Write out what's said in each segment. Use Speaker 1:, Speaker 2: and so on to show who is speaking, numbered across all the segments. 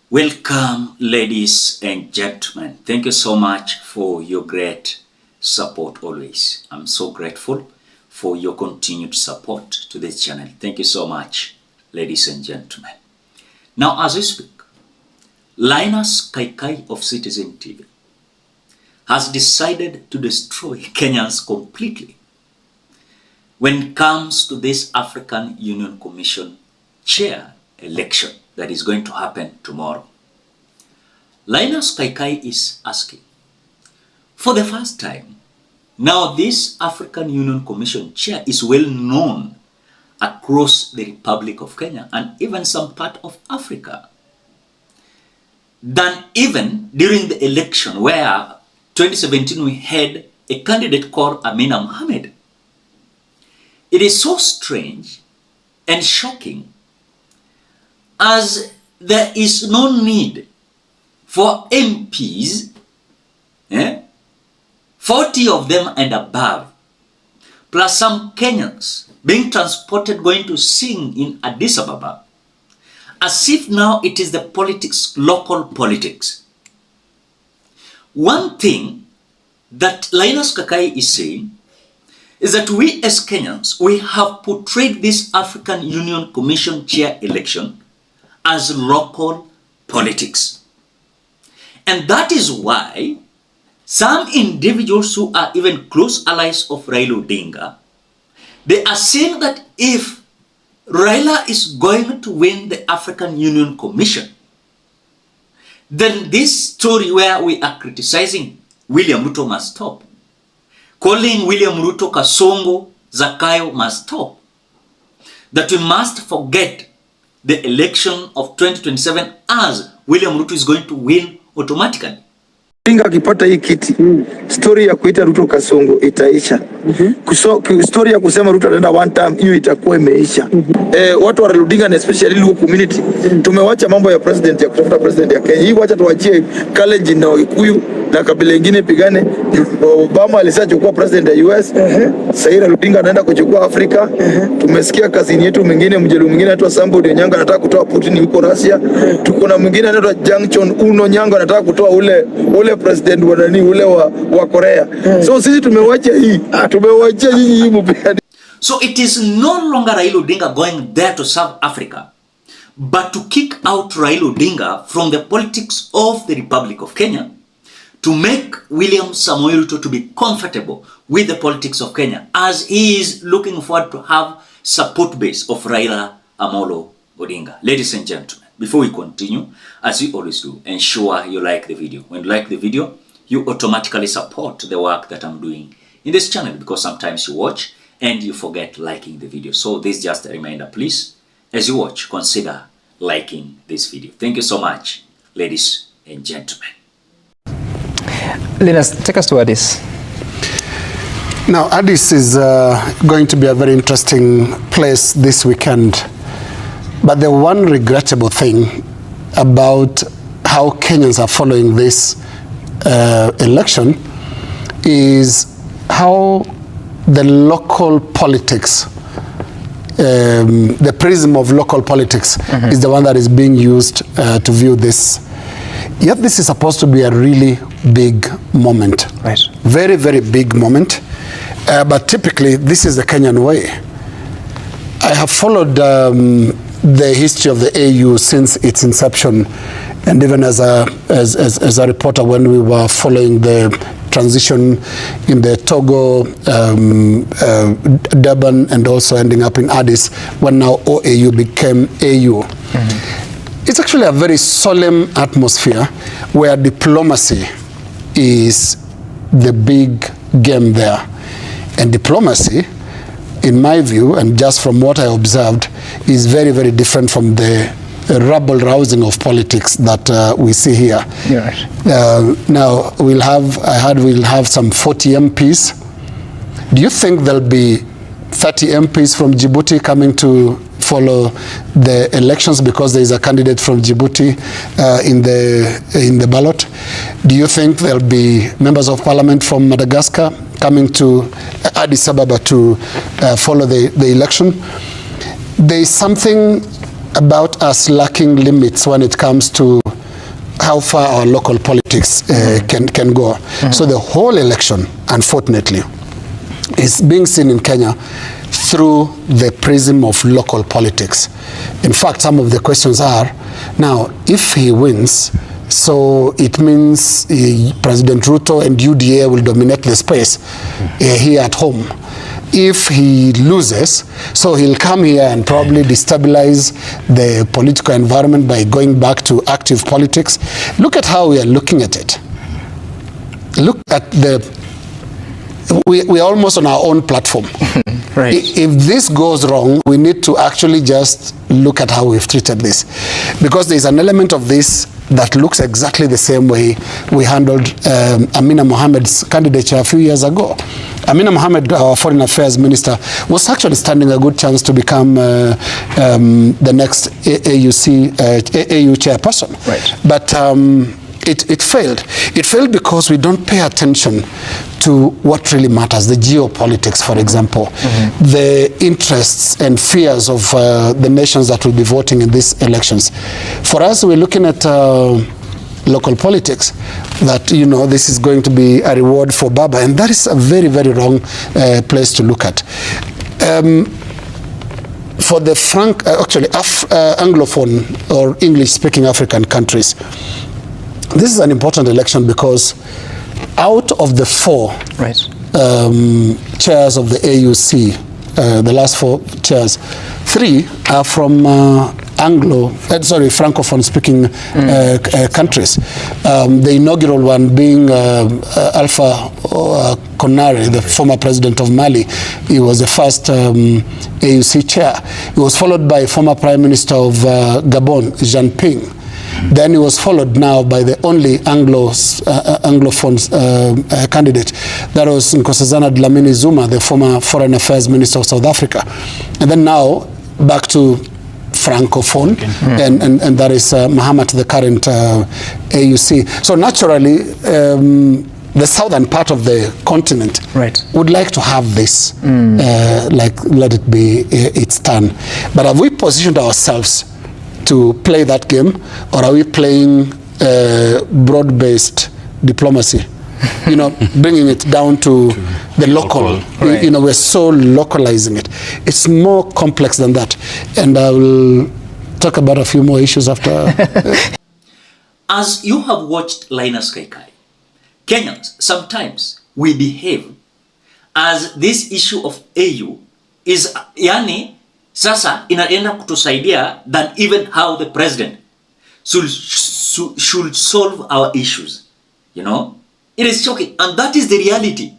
Speaker 1: Welcome, ladies and gentlemen. Thank you so much for your great support always. I'm so grateful for your continued support to this channel. Thank you so much, ladies and gentlemen. Now, as we speak, Linus Kaikai of Citizen TV has decided to destroy Kenyans completely when it comes to this African Union Commission chair election that is going to happen tomorrow. Linus Kaikai is asking, for the first time, now this African Union Commission chair is well known across the Republic of Kenya and even some part of Africa, than even during the election where 2017 we had a candidate called Amina Mohamed. It is so strange and shocking, as there is no need for MPs, 40 of them and above, plus some Kenyans being transported going to sing in Addis Ababa, as if now it is the politics, local politics. One thing that Linus Kaikai is saying is that we as Kenyans, we have portrayed this African Union Commission chair election as local politics. And that is why some individuals who are even close allies of Raila Odinga, they are saying that if Raila is going to win the African Union Commission, then this story where we are criticizing William Ruto must stop. Calling William Ruto Kasongo Zakayo must stop. That we must forget the election of 2027 as William Ruto is going to win automatically.
Speaker 2: Inga akipata hii kiti, story ya kuita Ruto Kasongo itaisha. Story ya kusema Ruto ataenda one time, hiyo itakuwa imeisha. Watu wa Odinga na especially Luo community, tumewacha mambo ya president ya kutafuta president ya Kenya. Hii wacha tuachie Kalenjin na Wakikuyu na kabila nyingine pigane. Obama alisachukua president ya US. Sasa Odinga anaenda kuchukua Afrika. Tumesikia kazini yetu mwingine mjelu mwingine anaitwa Sambo Nyanga anataka kutoa Putin huko Russia. Tuko na mwingine anaitwa Junction Uno Nyanga anataka kutoa ule president wa nani ule wa Korea. So sisi tumewacha hii. Tumewacha hii mpigani.
Speaker 1: So it is no longer Raila Odinga going there to serve Africa, but to kick out Raila Odinga from the politics of the Republic of Kenya, to make William Samoei Ruto to be comfortable with the politics of Kenya, as he is looking forward to have support base of Raila Amolo Odinga. Ladies and gentlemen, before we continue, as we always do, ensure you like the video. When you like the video, you automatically support the work that I'm doing in this channel, because sometimes you watch and you forget liking the video. So this is just a reminder, please, as you watch, consider liking this video. Thank you so much, ladies and gentlemen.
Speaker 3: Linus, take us to Addis.
Speaker 4: Now, Addis is going to be a very interesting place this weekend. But the one regrettable thing about how Kenyans are following this election is how the local politics, the prism of local politics is the one that is being used to view this. Yet this is supposed to be a really big moment.
Speaker 3: Right.
Speaker 4: Very, very big moment. But typically, this is the Kenyan way. I have followed the history of the AU since its inception, and even as a reporter when we were following the transition in the Togo, Durban, and also ending up in Addis, when now OAU became AU. It's actually a very solemn atmosphere where diplomacy is the big game there. And diplomacy, in my view, and just from what I observed, is very, very different from the rabble-rousing of politics that we see here.
Speaker 3: Yeah, right.
Speaker 4: Now, I heard we'll have some 40 MPs. Do you think there'll be 30 MPs from Djibouti coming to follow the elections because there is a candidate from Djibouti in the ballot? Do you think there'll be members of parliament from Madagascar coming to Addis Ababa to follow the election? There is something about us lacking limits when it comes to how far our local politics can go. So the whole election, unfortunately, is being seen in Kenya through the prism of local politics. In fact, some of the questions are, now, if he wins, so it means President Ruto and UDA will dominate the space here at home. If he loses, so he'll come here and probably destabilize the political environment by going back to active politics. Look at how we are looking at it. Look at we're almost on our own platform.
Speaker 3: Right.
Speaker 4: If this goes wrong, we need to actually just look at how we've treated this. Because there's an element of this that looks exactly the same way we handled Amina Mohamed's candidature a few years ago. Amina Mohamed, our Foreign Affairs Minister, was actually standing a good chance to become the next AU chairperson.
Speaker 3: Right.
Speaker 4: But it failed. It failed because we don't pay attention to what really matters, the geopolitics, for example, the interests and fears of the nations that will be voting in these elections. For us, we're looking at local politics, that, you know, this is going to be a reward for Baba, and that is a very, very wrong place to look at. For the Anglophone or English-speaking African countries, this is an important election because out of the 4 chairs of the AUC, the last 4 chairs, 3 are from Francophone-speaking countries. The inaugural one being Alpha Conare, the former president of Mali. He was the first AUC chair. He was followed by former Prime Minister of Gabon, Jean Ping. Then he was followed now by the only Anglophone candidate. That was Nkosazana Dlamini Zuma, the former Foreign Affairs Minister of South Africa. And then now back to Francophone, and that is Mahamat, the current AUC. So naturally, the southern part of the continent would like to have this, like let it be its turn. But have we positioned ourselves to play that game, or are we playing broad-based diplomacy? You know, bringing it down to the local. You know, we're so localizing it. It's more complex than that. And I will talk about a few more issues after.
Speaker 1: As you have watched Linus Kaikai, Kenyans, sometimes we behave as this issue of AU is, yani, sasa inaenda kutusaidia than even how the president should solve our issues. You know, it is shocking, and that is the reality.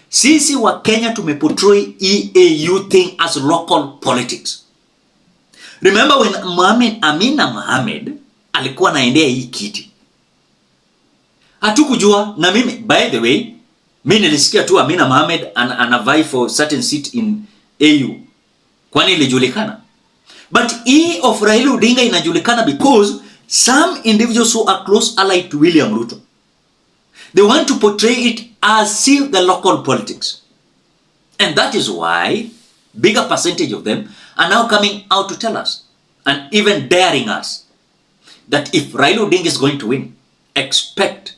Speaker 1: Sisi wa Kenya tumeportray AU thing as local politics. Remember when Amina Mohamed alikuwa naendea hii kiti, hatukujua. Na mimi, by the way, mimi nilisikia tu Amina Mohamed anavai for certain seat in AU, kwani ilijulikana. But E of Raila Odinga inajulikana because some individuals who are close allied to William Ruto, they want to portray it as still the local politics. And that is why bigger percentage of them are now coming out to tell us, and even daring us, that if Raila Odinga is going to win, expect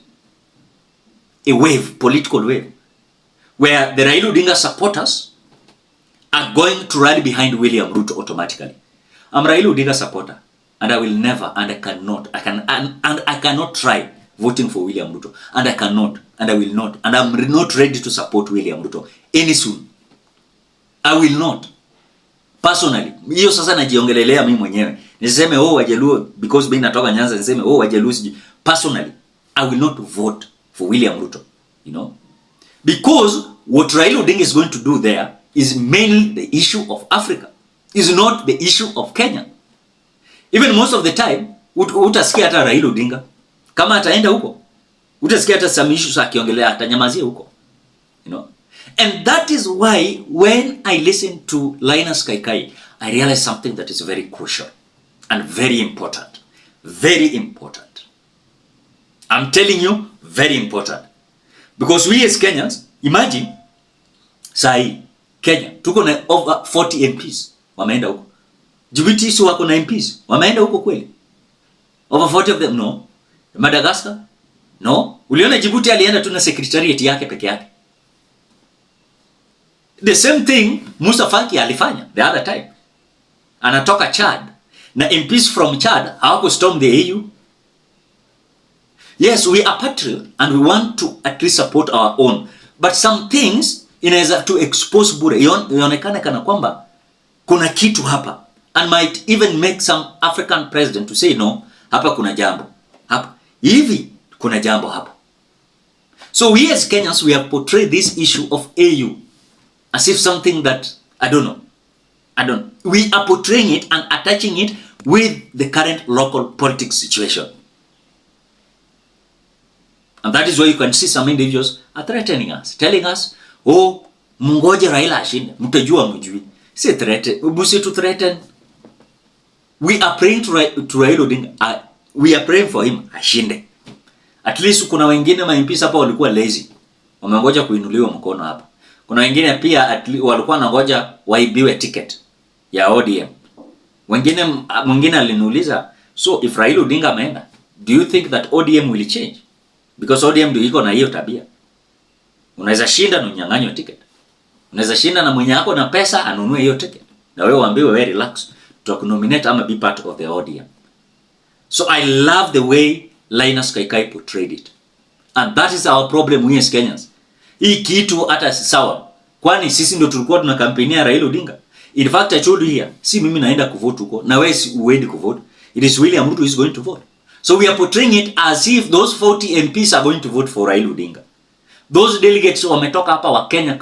Speaker 1: a wave, political wave, where the Raila Odinga supporters are going to rally behind William Ruto automatically. I'm Raila Odinga supporter, and I will never, and I cannot try voting for William Ruto, and I cannot, and I will not, and I'm not ready to support William Ruto any soon. I will not. Personally, hiyo sasa najiongelelea mimi mwenyewe. Niseme Wajaluo, because mimi natoka Nyanza, niseme Wajaluo. Personally, I will not vote for William Ruto, you know, because what Raila Odinga is going to do there is mainly the issue of Africa, is not the issue of Kenya. Even most of the time, utasikia hata Raila Odinga kama ataenda huko, utasikia hata some issues akiongelea atanyamazia huko, you know. And that is why when I listen to Linus Kaikai, I realize something that is very crucial and very important. Very important. I'm telling you, very important. Because we as Kenyans, imagine, sai Kenya, tuko na over 40 MPs, wameenda huko. Djibouti wako na MPs, wameenda huko kweli? Over 40 of them, no. Madagascar? No. Uliona Djibouti alienda tu na secretariat yake peke yake. The same thing Musa Faki alifanya the other time. Anatoka Chad. Na MPs from Chad hawako storm the AU. Yes, we are patriot and we want to at least support our own. But some things inaweza to expose bure. Ionekane kana kwamba kuna kitu hapa. And might even make some African president to say no, hapa kuna jambo. Hapa. Hivi kuna jambo hapa. So we as Kenyans, we have portrayed this issue of AU as if something that, I don't know. We are portraying it and attaching it with the current local politics situation. And that is why you can see some individuals are threatening us, telling us, oh, mungoje Raila ashinde, mtajua mjui. Si threaten, ubusi to threaten. We are praying to Raila Odinga. We are praying for him ashinde. At least kuna wengine ma-MPs hapa walikuwa lazy. Wamengoja kuinuliwa mkono hapa. Kuna wengine pia walikuwa wanangoja waibiwe ticket ya ODM. Mwingine aliniuliza, so if Raila Odinga ameenda, do you think that ODM will change? Because ODM ndio iko na hiyo tabia. Unaweza shinda na unyang'anywe ticket. Unaweza shinda na mwenye yako na pesa anunue hiyo ticket. Na wewe uambiwe very relax, tutakunominate ama be part of the ODM. So I love the way Linus Kaikai portrayed it. And that is our problem we as Kenyans. Hii kitu hata sawa. Kwani sisi ndio tulikuwa tunakampenia Raila Odinga. In fact, I told you here, si mimi naenda kuvote huko, na wewe si uende kuvote. It is William Ruto is going to vote. So we are portraying it as if those 40 MPs are going to vote for Raila Odinga. Those delegates wametoka hapa wa Kenya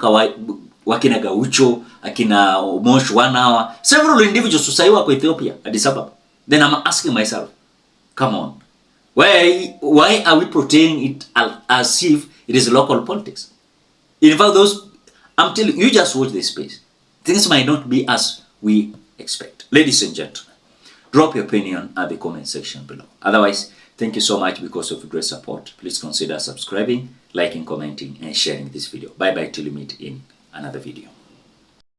Speaker 1: wakina Gaucho, akina Mosh 1 hour, several individuals tusaiwa kwa Ethiopia, Addis Ababa. Then I'm asking myself, come on. Why are we portraying it as if it is local politics? In fact, I'm telling you, just watch this space. Things might not be as we expect. Ladies and gentlemen, drop your opinion at the comment section below. Otherwise, thank you so much because of your great support. Please consider subscribing, liking, commenting, and sharing this video. Bye-bye till we meet in another video.